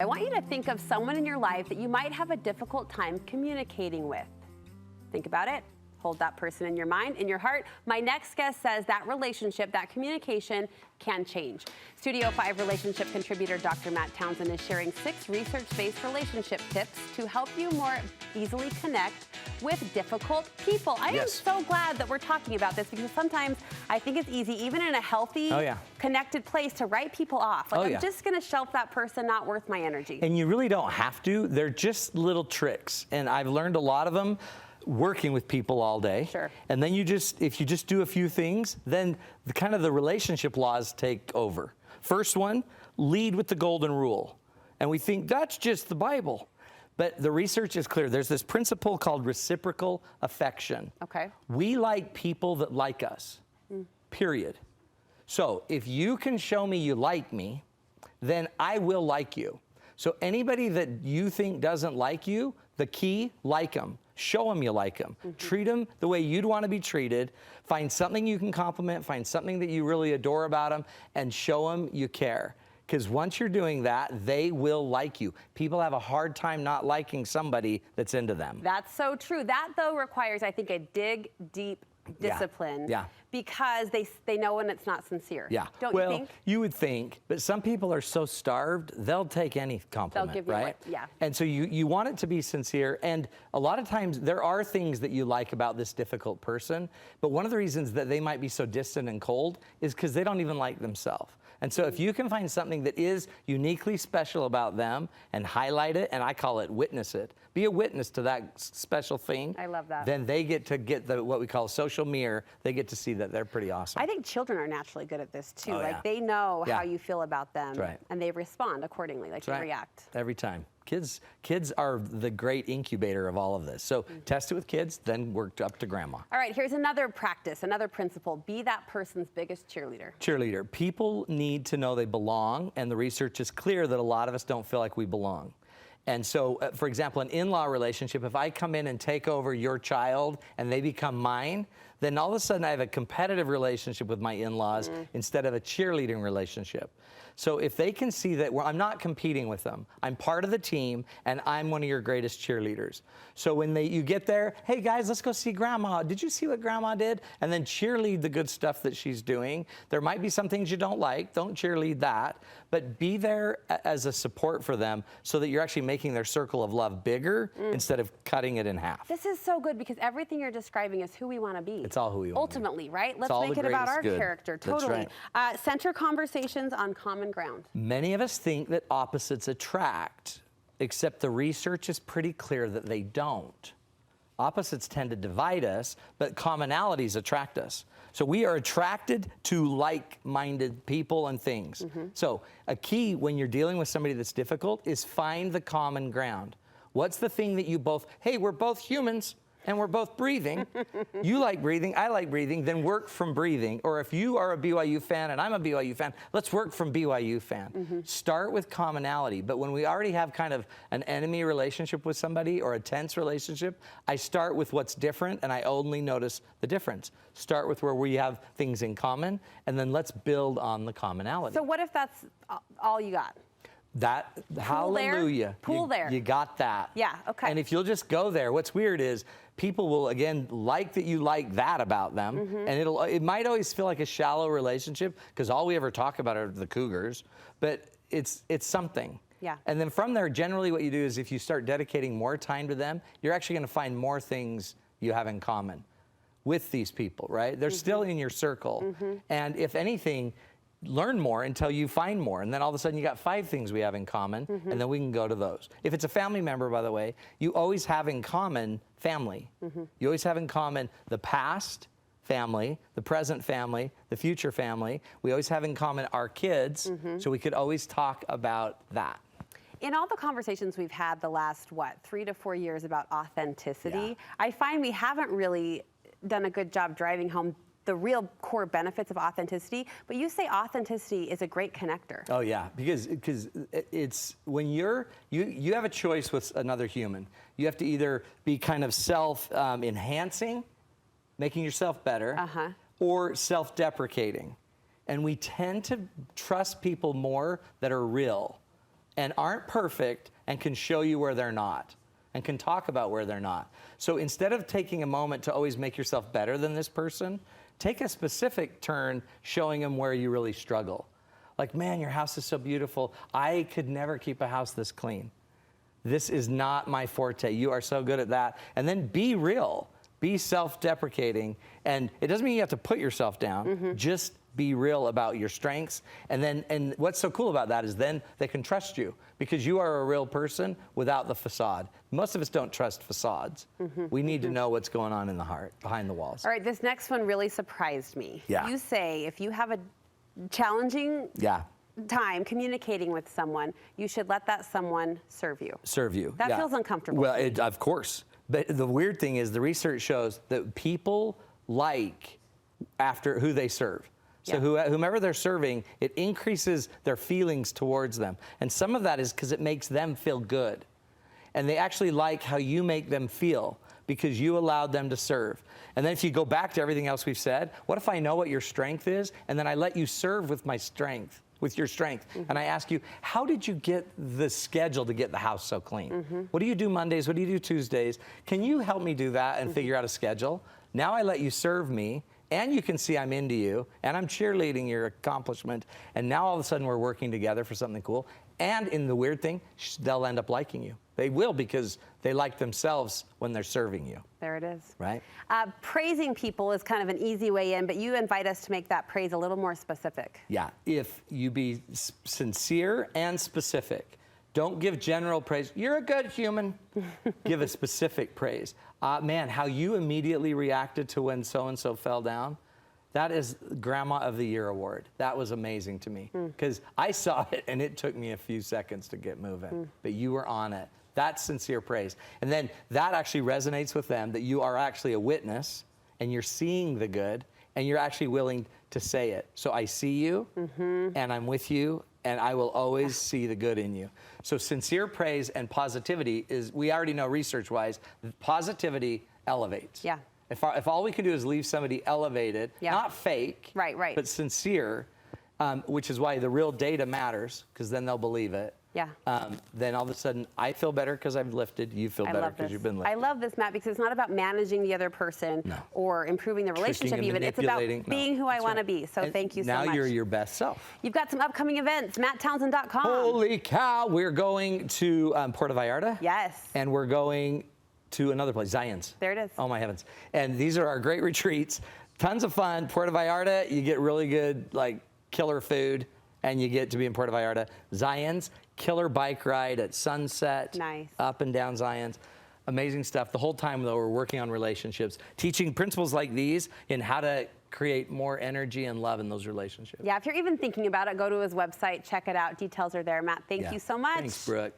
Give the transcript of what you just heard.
I want you to think of someone in your life that you might have a difficult time communicating with. Think about it. Hold that person in your mind, in your heart. My next guest says that relationship, that communication can change. Studio 5 relationship contributor Dr. Matt Townsend is sharing 6 research-based relationship tips to help you more easily connect with difficult people. I am so glad that we're talking about this because sometimes I think it's easy, even in a healthy, connected place, to write people off. Like, I'm just going to shelf that person, not worth my energy. And you really don't have to. They're just little tricks. And I've learned a lot of them working with people all day. Sure. And then if you just do a few things, then the relationship laws take over. First one, lead with the golden rule. And we think that's just the Bible. But the research is clear. There's this principle called reciprocal affection. Okay. We like people that like us, period. So if you can show me you like me, then I will like you. So anybody that you think doesn't like you, the key, like them. Show them you like them. Treat them the way you'd want to be treated. Find something you can compliment. Find something that you really adore about them, and show them you care. Because once you're doing that, they will like you. People have a hard time not liking somebody that's into them. That's so true. That, though, requires, I think, a deep discipline. Yeah. Because they know when it's not sincere. Yeah. Don't you think? You would think, but some people are so starved, they'll take any compliment, They'll give you right? And so you want it to be sincere. And a lot of times there are things that you like about this difficult person, but one of the reasons that they might be so distant and cold is because they don't even like themselves. And so if you can find something that is uniquely special about them and highlight it, and I call it witness it, be a witness to that special thing. I love that. Then they get to get what we call a social mirror. They get to see that they're pretty awesome. I think children are naturally good at this too. Oh, like they know how you feel about them, That's right. and they respond accordingly. Like they react. Every time. Kids are the great incubator of all of this. So test it with kids, then work up to grandma. All right, here's another practice, another principle. Be that person's biggest cheerleader. Cheerleader. People need to know they belong, and the research is clear that a lot of us don't feel like we belong. And so, for example, an in-law relationship, if I come in and take over your child and they become mine, then all of a sudden I have a competitive relationship with my in-laws instead of a cheerleading relationship. So if they can see that I'm not competing with them, I'm part of the team, and I'm one of your greatest cheerleaders. So when you get there, hey guys, let's go see grandma. Did you see what grandma did? And then cheerlead the good stuff that she's doing. There might be some things you don't like. Don't cheerlead that. But be there as a support for them so that you're actually making their circle of love bigger instead of cutting it in half. This is so good because everything you're describing is who we want to be. It's all who we want to be. Ultimately, right? Let's make it about our character. Totally. That's right. Center conversations on common ground. Many of us think that opposites attract, except the research is pretty clear that they don't. Opposites tend to divide us, but commonalities attract us. So we are attracted to like-minded people and things. So a key when you're dealing with somebody that's difficult is find the common ground. What's the thing that you both, hey, we're both humans and we're both breathing. You like breathing, I like breathing, then work from breathing. Or if you are a BYU fan and I'm a BYU fan, let's work from BYU fan. Start with commonality. But when we already have kind of an enemy relationship with somebody or a tense relationship, I start with what's different and I only notice the difference. Start with where we have things in common, and then let's build on the commonality. So what if that's all you got? Hallelujah. Pool there. You got that. Yeah, okay. And if you'll just go there, what's weird is people will, again, like that you like that about them. And it might always feel like a shallow relationship because all we ever talk about are the Cougars, but it's something. Yeah. And then from there, generally what you do is if you start dedicating more time to them, you're actually going to find more things you have in common with these people, right? They're still in your circle. And if anything, learn more until you find more. And then all of a sudden you got 5 things we have in common, and then we can go to those. If it's a family member, by the way, you always have in common family. You always have in common the past family, the present family, the future family. We always have in common our kids, so we could always talk about that. In all the conversations we've had the last, 3 to 4 years about authenticity, I find we haven't really done a good job driving home the real core benefits of authenticity, but you say authenticity is a great connector. Oh yeah, because it's when you have a choice with another human. You have to either be kind of self-enhancing, making yourself better, or self-deprecating. And we tend to trust people more that are real. and aren't perfect and can show you where they're not and can talk about where they're not. So instead of taking a moment to always make yourself better than this person, take a specific turn showing them where you really struggle. Like, man, your house is so beautiful. I could never keep a house this clean. This is not my forte. You are so good at that. And then be real. Be self-deprecating. And it doesn't mean you have to put yourself down. Just be real about your strengths. And what's so cool about that is then they can trust you because you are a real person without the facade. Most of us don't trust facades. We need to know what's going on in the heart, behind the walls. All right, this next one really surprised me. Yeah. You say if you have a challenging time communicating with someone, you should let that someone serve you. Serve you. That feels uncomfortable. Well, of course. But the weird thing is the research shows that people like after who they serve. So whomever they're serving, it increases their feelings towards them. And some of that is because it makes them feel good. And they actually like how you make them feel because you allowed them to serve. And then if you go back to everything else we've said, what if I know what your strength is, and then I let you serve with my strength, with your strength, and I ask you, how did you get the schedule to get the house so clean? What do you do Mondays? What do you do Tuesdays? Can you help me do that and figure out a schedule? Now I let you serve me, and you can see I'm into you, and I'm cheerleading your accomplishment, and now all of a sudden we're working together for something cool. And in the weird thing, they'll end up liking you. They will because they like themselves when they're serving you. There it is. Right? Praising people is kind of an easy way in, but you invite us to make that praise a little more specific. Yeah, if you be sincere and specific. Don't give general praise. You're a good human. Give a specific praise. Man, how you immediately reacted to when so-and-so fell down, that is Grandma of the Year award. That was amazing to me because I saw it and it took me a few seconds to get moving, but you were on it. That's sincere praise. And then that actually resonates with them that you are actually a witness and you're seeing the good and you're actually willing to say it. So I see you and I'm with you and I will always see the good in you. So sincere praise and positivity is, we already know research-wise, positivity elevates. Yeah. If all we can do is leave somebody elevated, not fake, right. but sincere, which is why the real data matters, because then they'll believe it. Yeah. Then all of a sudden, I feel better because I've lifted. You feel better because you've been lifted. I love this, Matt, because it's not about managing the other person or improving the relationship even. It's about being who I want to be. So thank you so much. Now you're your best self. You've got some upcoming events, MattTownsend.com. Holy cow. We're going to Puerto Vallarta. Yes. And we're going to another place, Zion's. There it is. Oh, my heavens. And these are our great retreats. Tons of fun. Puerto Vallarta, you get really good, like, killer food, and you get to be in Puerto Vallarta. Zion's, killer bike ride at sunset. Nice. Up and down Zion's. Amazing stuff. The whole time, though, we're working on relationships, teaching principles like these in how to create more energy and love in those relationships. Yeah, if you're even thinking about it, go to his website, check it out. Details are there. Matt, thank you so much. Thanks, Brooke.